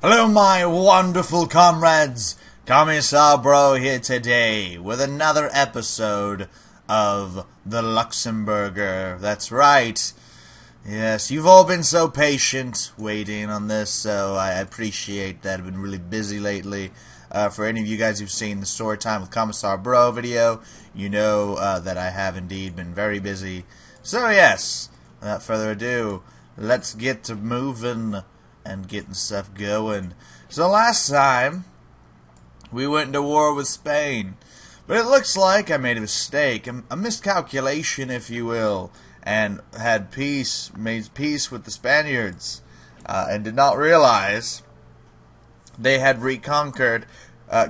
Hello my wonderful comrades, Commissar Bro here today with another episode of the Luxembourger. That's right. Yes, you've all been so patient waiting on this, so I appreciate that. I've been really busy lately. For any of you guys who've seen the Storytime with Commissar Bro video, you know that I have indeed been very busy. So yes, without further ado, let's get to moving and getting stuff going. So last time, we went into war with Spain. But it looks like I made a mistake, a miscalculation if you will, and made peace with the Spaniards, and did not realize they had reconquered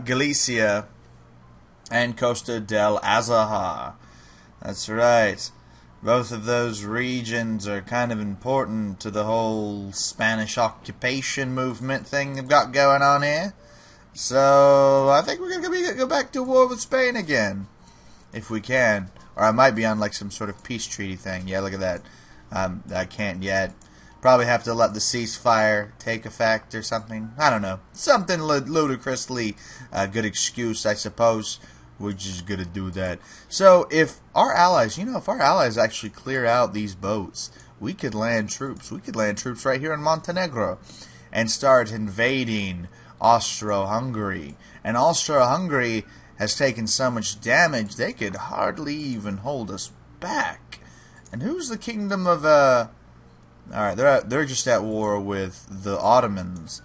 Galicia and Costa del Azahar. That's right. Both of those regions are kind of important to the whole Spanish occupation movement thing they've got going on here. So I think we're going to go back to war with Spain again, if we can. Or I might be on like some sort of peace treaty thing. Yeah, look at that. I can't yet. Probably have to let the ceasefire take effect or something. I don't know. Something ludicrously good excuse, I suppose. We're just going to do that. So if our allies, if our allies actually clear out these boats, we could land troops. We could land troops right here in Montenegro and start invading Austro-Hungary. And Austro-Hungary has taken so much damage, they could hardly even hold us back. And who's the kingdom of, Alright, they're just at war with the Ottomans.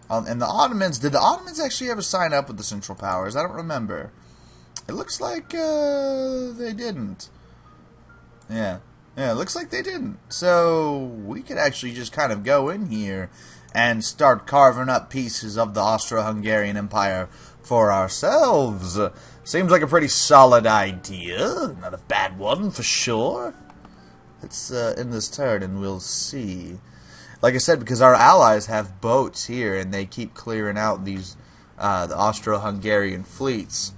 And the Ottomans, did the Ottomans actually ever sign up with the Central Powers? I don't remember. It looks like they didn't. Yeah, it looks like they didn't. So we could actually just kind of go in here and start carving up pieces of the Austro-Hungarian Empire for ourselves. Seems like a pretty solid idea. Not a bad one for sure. Let's end this turn and we'll see. Like I said, because our allies have boats here and they keep clearing out these the Austro-Hungarian fleets.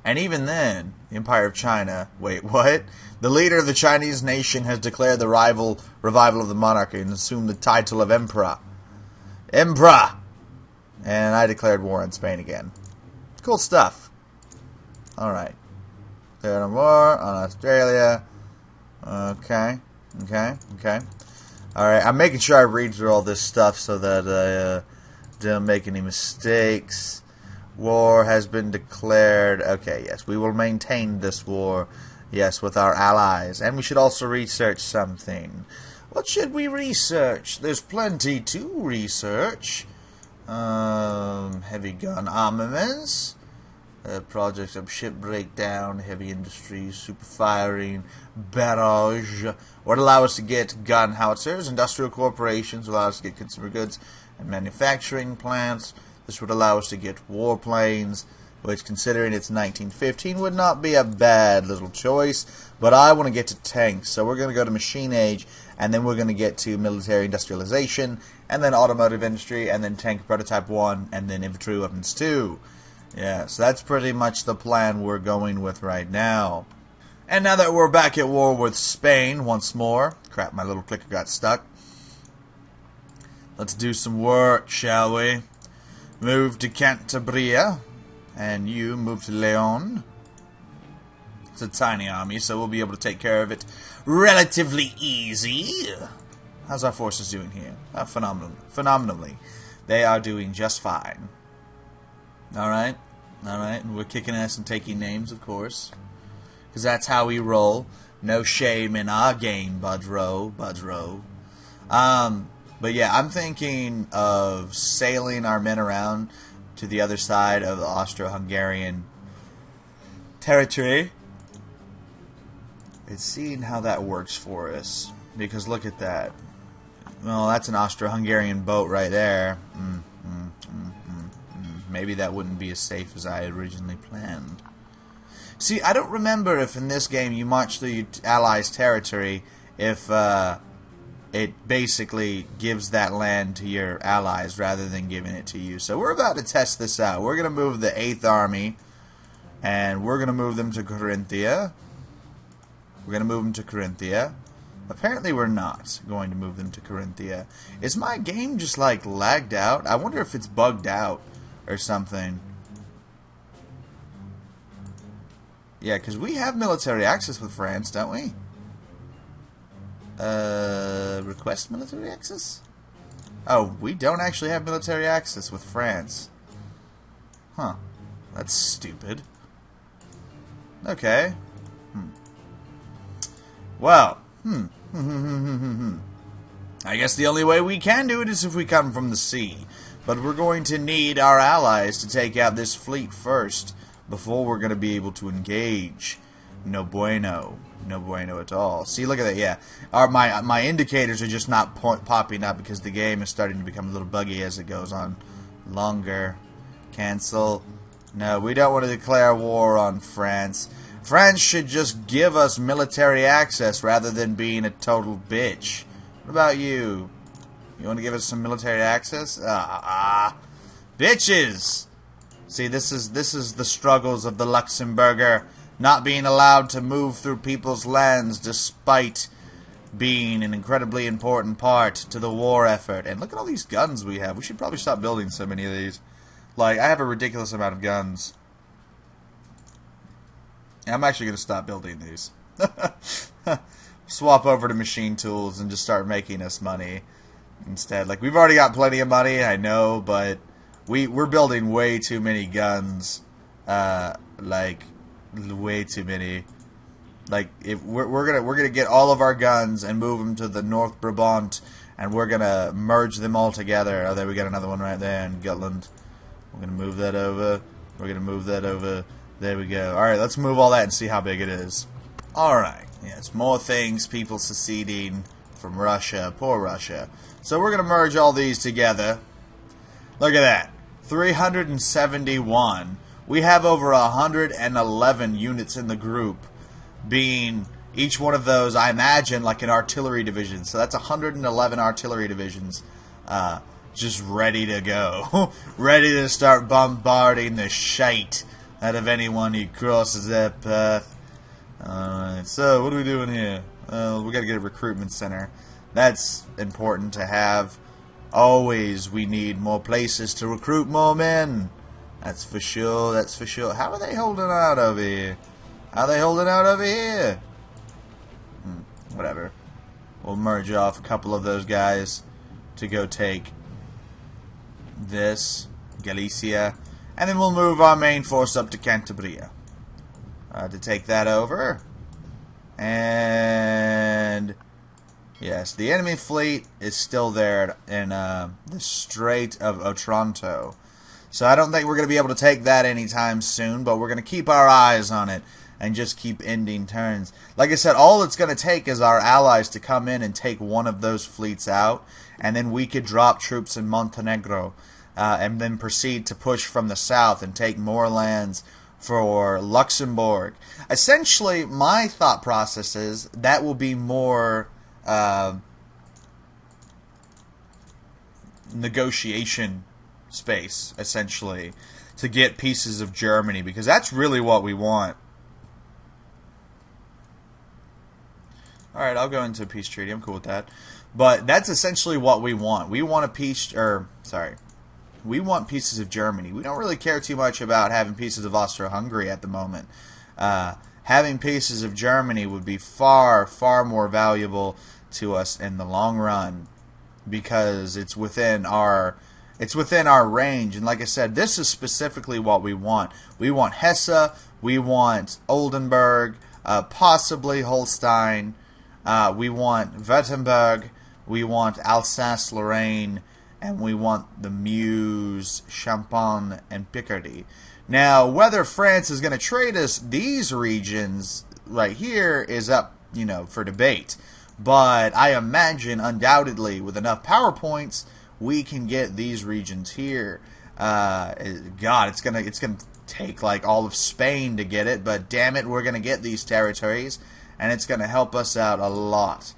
And even then, the Empire of China, wait, what? The leader of the Chinese nation has declared the revival of the monarchy and assumed the title of Emperor. Emperor! And I declared war on Spain again. Cool stuff. Alright. Declared war on Australia. Okay. Alright, I'm making sure I read through all this stuff so that I don't make any mistakes. War has been declared. Okay, yes, we will maintain this war, yes, with our allies. And we should also research something. What should we research? There's plenty to research. Heavy gun armaments, projects of ship breakdown, heavy industries, super firing, barrage, would allow us to get gun howitzers, industrial corporations, allow us to get consumer goods and manufacturing plants. This would allow us to get warplanes, which, considering it's 1915, would not be a bad little choice. But I want to get to tanks, so we're going to go to machine age, and then we're going to get to military industrialization, and then automotive industry, and then tank prototype 1, and then infantry weapons 2. Yeah, so that's pretty much the plan we're going with right now. And now that we're back at war with Spain once more, crap, my little clicker got stuck. Let's do some work, shall we? Move to Cantabria, and you move to Leon. It's a tiny army, so we'll be able to take care of it relatively easy. How's our forces doing here? Phenomenally. They are doing just fine. Alright, and we're kicking ass and taking names, of course. Because that's how we roll. No shame in our game, Budro. But yeah, I'm thinking of sailing our men around to the other side of the Austro-Hungarian territory. And seeing how that works for us. Because look at that. Well, that's an Austro-Hungarian boat right there. Maybe that wouldn't be as safe as I originally planned. See, I don't remember if in this game you march through your allies' territory if it basically gives that land to your allies rather than giving it to you. So we're about to test this out. We're going to move the 8th Army, and we're going to move them to Carinthia. Apparently we're not going to move them to Corinthia. Is my game just, like, lagged out? I wonder if it's bugged out or something. Yeah, because we have military access with France, don't we? Request military access? Oh, we don't actually have military access with France. Huh. That's stupid. Okay. Well, I guess the only way we can do it is if we come from the sea. But we're going to need our allies to take out this fleet first before we're going to be able to engage. No bueno. No bueno at all. See, look at that. Yeah, my indicators are just not popping up because the game is starting to become a little buggy as it goes on longer. Cancel. No, we don't want to declare war on France. France should just give us military access rather than being a total bitch. What about you? You want to give us some military access? Bitches! See, this is the struggles of the Luxembourger. Not being allowed to move through people's lands despite being an incredibly important part to the war effort. And look at all these guns we have. We should probably stop building so many of these. Like, I have a ridiculous amount of guns. I'm actually going to stop building these. Swap over to machine tools and just start making us money instead. Like, we've already got plenty of money, I know, but we're building way too many guns. Like, way too many. Like, if we're gonna get all of our guns and move them to the North Brabant, and we're gonna merge them all together. Oh, there we got another one right there in Gutland. We're gonna move that over. We're gonna move that over. There we go. All right, let's move all that and see how big it is. All right, yes, more things. People seceding from Russia. Poor Russia. So we're gonna merge all these together. Look at that. 371. We have over 111 units in the group, being each one of those, I imagine, like an artillery division. So that's 111 artillery divisions just ready to go. Ready to start bombarding the shite out of anyone who crosses that path. Alright, so what are we doing here? We gotta get a recruitment center. That's important to have. Always we need more places to recruit more men. That's for sure, that's for sure. How are they holding out over here? How are they holding out over here? Whatever. We'll merge off a couple of those guys to go take this, Galicia, and then we'll move our main force up to Cantabria to take that over. And yes, the enemy fleet is still there in the Strait of Otranto. So I don't think we're going to be able to take that anytime soon, but we're going to keep our eyes on it and just keep ending turns. Like I said, all it's going to take is our allies to come in and take one of those fleets out, and then we could drop troops in Montenegro and then proceed to push from the south and take more lands for Luxembourg. Essentially, my thought process is that will be more negotiation space, essentially, to get pieces of Germany, because that's really what we want. Alright, I'll go into a peace treaty. I'm cool with that. But that's essentially what we want. We want a peace, we want pieces of Germany. We don't really care too much about having pieces of Austro-Hungary at the moment. Having pieces of Germany would be far, far more valuable to us in the long run, because it's within our range. And like I said, this is specifically what we want. We want Hesse, we want Oldenburg, possibly Holstein, we want Württemberg, we want Alsace-Lorraine, and we want the Meuse, Champagne, and Picardy. Now, whether France is going to trade us these regions right here is up, for debate. But I imagine, undoubtedly, with enough PowerPoints, we can get these regions here. God, it's gonna take like all of Spain to get it, but damn it, we're gonna get these territories, and it's gonna help us out a lot.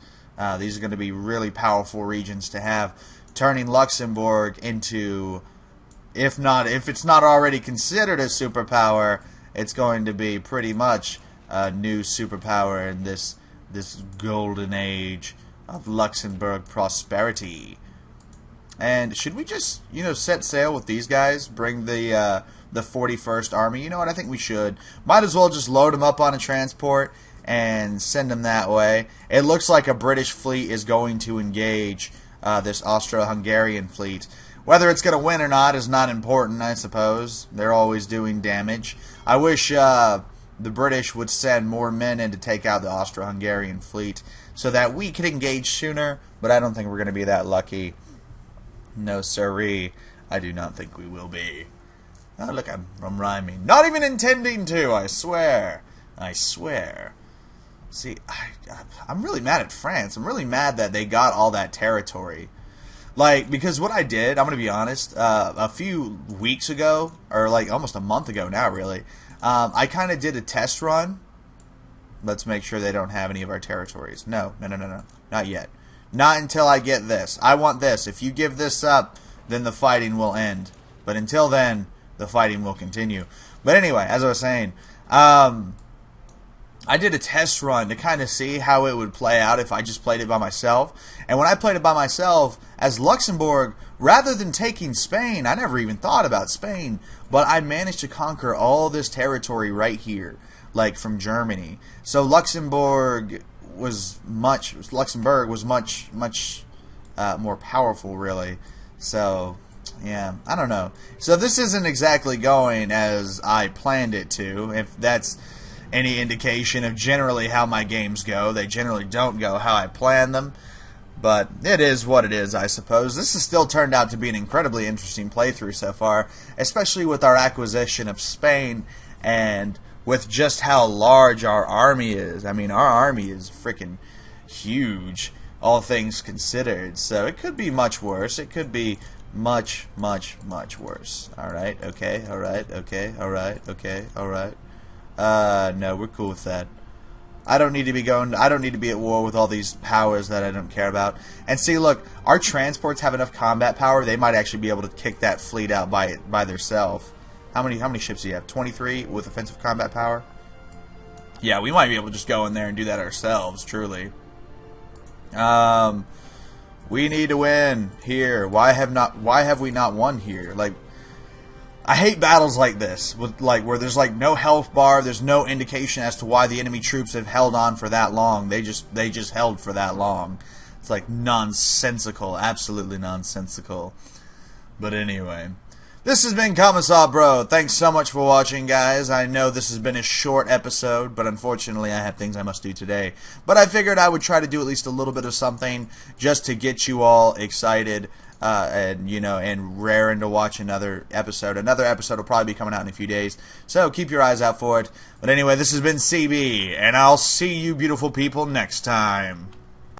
These are gonna be really powerful regions to have, turning Luxembourg into, if it's not already considered a superpower, it's going to be pretty much a new superpower in this this golden age of Luxembourg prosperity. And should we just, set sail with these guys? Bring the 41st Army? You know what? I think we should. Might as well just load them up on a transport and send them that way. It looks like a British fleet is going to engage this Austro-Hungarian fleet. Whether it's going to win or not is not important, I suppose. They're always doing damage. I wish the British would send more men in to take out the Austro-Hungarian fleet so that we could engage sooner, but I don't think we're going to be that lucky. No siree, I do not think we will be. Oh, look, I'm rhyming. Not even intending to, I swear. I swear. See, I'm really mad at France. I'm really mad that they got all that territory. Like, because what I did, I'm going to be honest, a few weeks ago, or like almost a month ago now, really, I kind of did a test run. Let's make sure they don't have any of our territories. No, not yet. Not until I get this. I want this. If you give this up, then the fighting will end. But until then, the fighting will continue. But anyway, as I was saying, I did a test run to kind of see how it would play out if I just played it by myself. And when I played it by myself, as Luxembourg, rather than taking Spain, I never even thought about Spain, but I managed to conquer all this territory right here, like from Germany. So Luxembourg was much more powerful, really. So yeah, I don't know. So this isn't exactly going as I planned it to. If that's any indication of generally how my games go, they generally don't go how I plan them. But it is what it is, I suppose. This has still turned out to be an incredibly interesting playthrough so far, especially with our acquisition of Spain and with just how large our army is. I mean, our army is freaking huge, all things considered. So it could be much worse. It could be much, much, much worse. Alright, okay, alright, okay, alright, okay, alright. No, we're cool with that. I don't need to be at war with all these powers that I don't care about. And see, look, our transports have enough combat power, they might actually be able to kick that fleet out by themselves. How many ships do you have? 23 with offensive combat power? Yeah, we might be able to just go in there and do that ourselves, truly. We need to win here. Why have we not won here? Like, I hate battles like this, with where there's no health bar, there's no indication as to why the enemy troops have held on for that long. They just held for that long. It's like nonsensical, absolutely nonsensical. But anyway, this has been Commissar Bro. Thanks so much for watching, guys. I know this has been a short episode, but unfortunately I have things I must do today. But I figured I would try to do at least a little bit of something just to get you all excited and raring to watch another episode. Another episode will probably be coming out in a few days, so keep your eyes out for it. But anyway, this has been CB, and I'll see you beautiful people next time.